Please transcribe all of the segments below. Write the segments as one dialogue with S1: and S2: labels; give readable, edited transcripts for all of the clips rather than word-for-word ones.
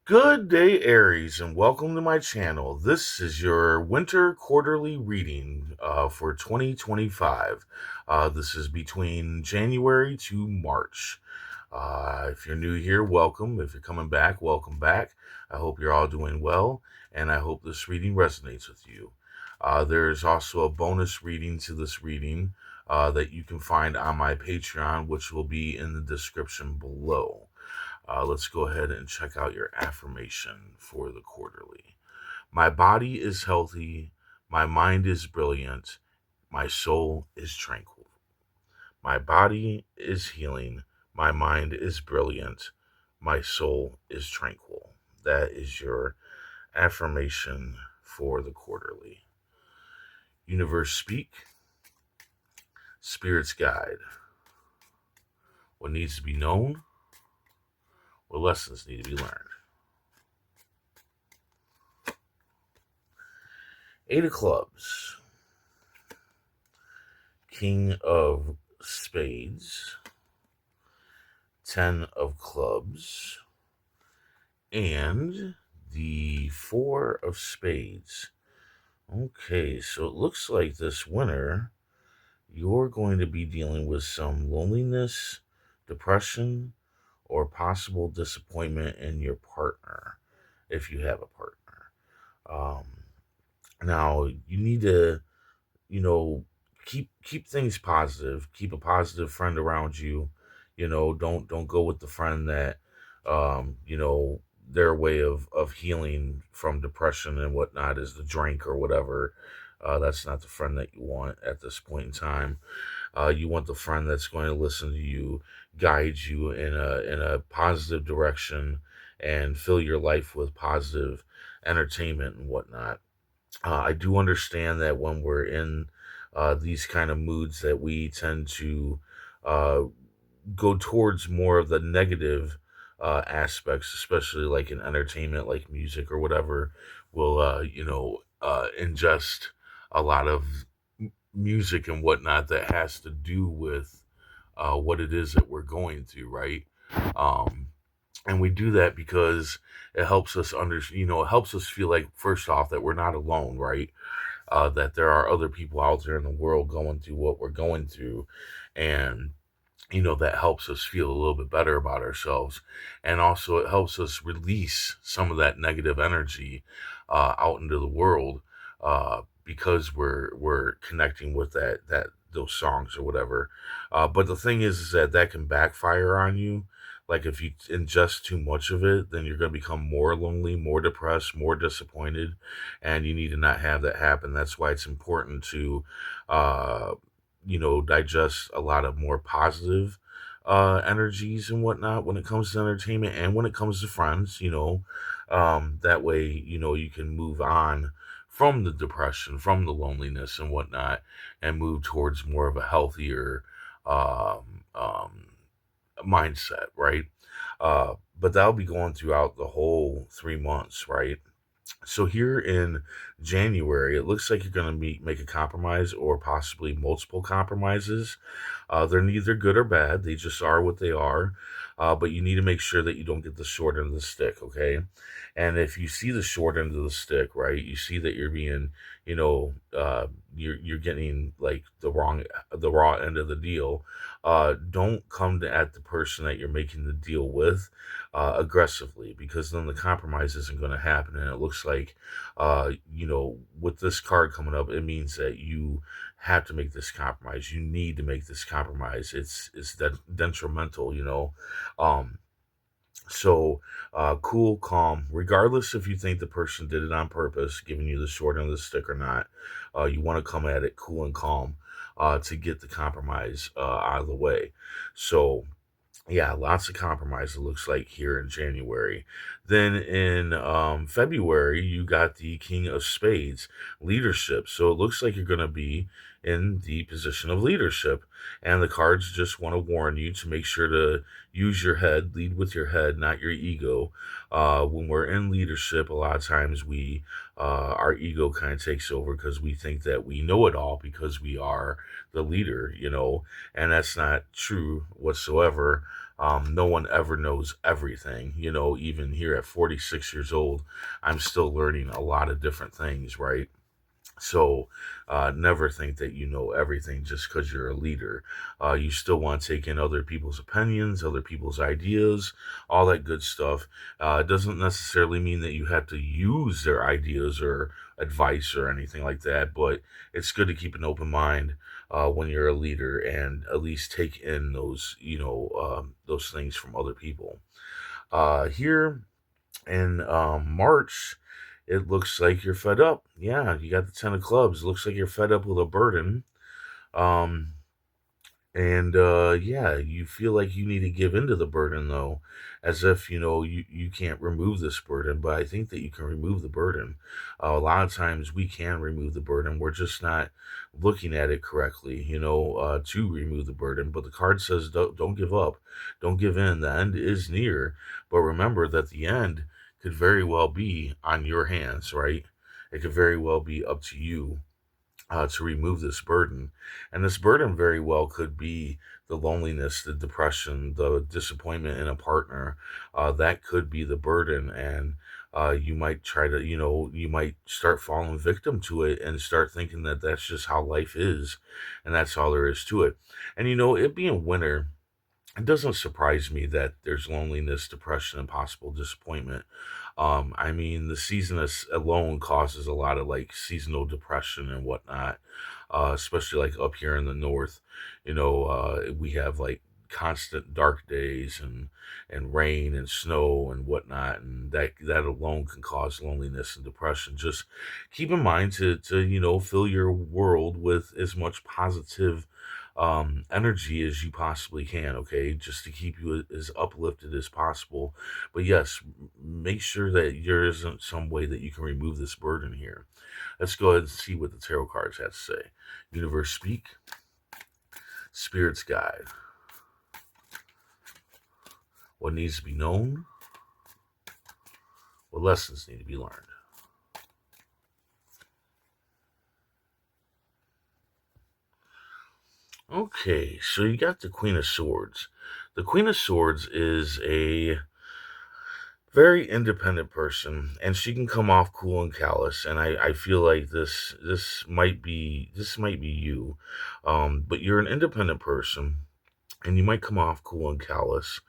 S1: Good day, Aries, and welcome to my channel. This is your winter quarterly reading for 2025. This is between January to March. If you're new here, welcome. If you're coming back, welcome back. I hope you're all doing well, and I hope this reading resonates with you. There's also a bonus reading to this reading that you can find on my Patreon, which will be in the description below. Let's go ahead and check out your affirmation for the quarterly. My body is healthy. My mind is brilliant. My soul is tranquil. My body is healing. My mind is brilliant. My soul is tranquil. That is your affirmation for the quarterly. Universe speak. Spirits guide. What needs to be known? What lessons need to be learned? Eight of clubs. King of spades, 10 of clubs, and the 4 of spades. Okay, so it looks like this winter, you're going to be dealing with some loneliness, depression, or possible disappointment in your partner, if you have a partner. Um, Now, you need to keep things positive. Keep a positive friend around you. Don't go with the friend that their way of healing from depression and whatnot is the drink or whatever. That's not the friend that you want at this point in time. You want the friend that's going to listen to you, guide you in a positive direction, and fill your life with positive entertainment and whatnot. I do understand that when we're in these kind of moods, that we tend to uh, go towards more of the negative aspects, especially like in entertainment, like music or whatever. Will ingest a lot of music and whatnot that has to do with what it is that we're going through, right? Um, and we do that because it helps us it helps us feel like, first off, that we're not alone, right? That there are other people out there in the world going through what we're going through, and that helps us feel a little bit better about ourselves. And also it helps us release some of that negative energy out into the world, because we're connecting with that those songs or whatever. But the thing is that can backfire on you. Like, if you ingest too much of it, then you're going to become more lonely, more depressed, more disappointed, and you need to not have that happen. That's why it's important to uh digest a lot of more positive energies and whatnot when it comes to entertainment and when it comes to friends. That way, you can move on from the depression, from the loneliness and whatnot, and move towards more of a healthier mindset, right? But that'll be going throughout the whole 3 months, right? So here in January, it looks like you're going to make a compromise or possibly multiple compromises. They're neither good or bad; they just are what they are. But you need to make sure that you don't get the short end of the stick, okay? And if you see the short end of the stick, right, you see that you're being, you're getting like the raw end of the deal. Don't come at the person that you're making the deal with aggressively, because then the compromise isn't going to happen. And it looks like, with this card coming up, it means that you have to make this compromise. You need to make this compromise. It's that detrimental, Um, cool, calm, regardless if you think the person did it on purpose, giving you the short end of the stick or not. You want to come at it cool and calm to get the compromise out of the way. So, yeah, lots of compromise, it looks like, here in January. Then in February, you got the King of Spades, leadership. So it looks like you're going to be in the position of leadership. And the cards just want to warn you to make sure to use your head, lead with your head, not your ego. When we're in leadership, a lot of times our ego kind of takes over because we think that we know it all because we are the leader, and that's not true whatsoever. No one ever knows everything. Even here at 46 years old, I'm still learning a lot of different things, right? So never think that you know everything just because you're a leader. You still want to take in other people's opinions, other people's ideas, all that good stuff. It doesn't necessarily mean that you have to use their ideas or advice or anything like that, but it's good to keep an open mind when you're a leader and at least take in those things from other people. Here in March, it looks like you're fed up. Yeah, you got the 10 of clubs. It looks like you're fed up with a burden. Um, and yeah, you feel like you need to give into the burden though, as if you can't remove this burden. But I think that you can remove the burden. A lot of times we can remove the burden. We're just not looking at it correctly, to remove the burden. But the card says don't give up, don't give in. The end is near, but remember that the end could very well be on your hands, right? It could very well be up to you to remove this burden. And this burden very well could be the loneliness, the depression, the disappointment in a partner. That could be the burden. And you might try to, you might start falling victim to it and start thinking that that's just how life is. And that's all there is to it. And, it being winter, it doesn't surprise me that there's loneliness, depression, and possible disappointment. I mean, the season alone causes a lot of like seasonal depression and whatnot, especially like up here in the north. We have like constant dark days and rain and snow and whatnot, and that alone can cause loneliness and depression. Just keep in mind to fill your world with as much positive energy as you possibly can, okay? Just to keep you as uplifted as possible. But yes, make sure that there isn't some way that you can remove this burden here. Let's go ahead and see what the tarot cards have to say. Universe speak, spirits guide. What needs to be known? What lessons need to be learned? Okay, so you got the Queen of Swords. The Queen of Swords is a very independent person, and she can come off cool and callous, and I feel like this might be you. But you're an independent person, and you might come off cool and callous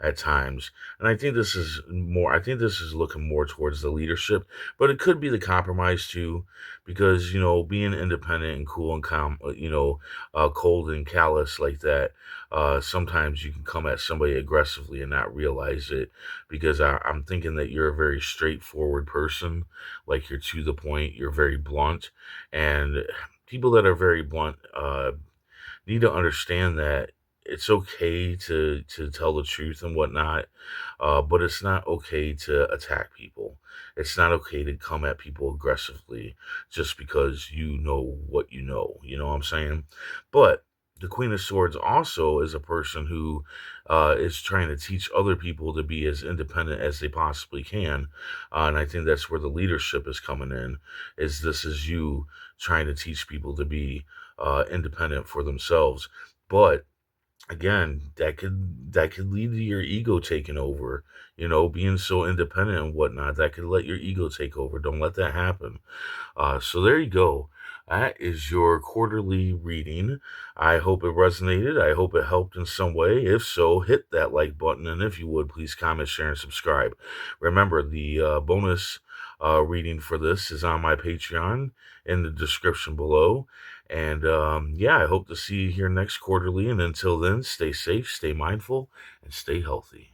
S1: at times. And I think this is looking more towards the leadership, but it could be the compromise too, because being independent and cool and calm, cold and callous like that. Sometimes you can come at somebody aggressively and not realize it, because I'm thinking that you're a very straightforward person, like you're to the point, you're very blunt, and people that are very blunt need to understand that it's okay to tell the truth and whatnot, but it's not okay to attack people. It's not okay to come at people aggressively just because you know what you know. You know what I'm saying? But the Queen of Swords also is a person who is trying to teach other people to be as independent as they possibly can, and I think that's where the leadership is coming in. This is you trying to teach people to be independent for themselves, but again, that could lead to your ego taking over. Being so independent and whatnot, that could let your ego take over. Don't let that happen. So there you go. That is your quarterly reading. I hope it resonated. I hope it helped in some way. If so, hit that like button. And if you would, please comment, share, and subscribe. Remember, the bonus reading for this is on my Patreon in the description below. And yeah, I hope to see you here next quarterly. And until then, stay safe, stay mindful, and stay healthy.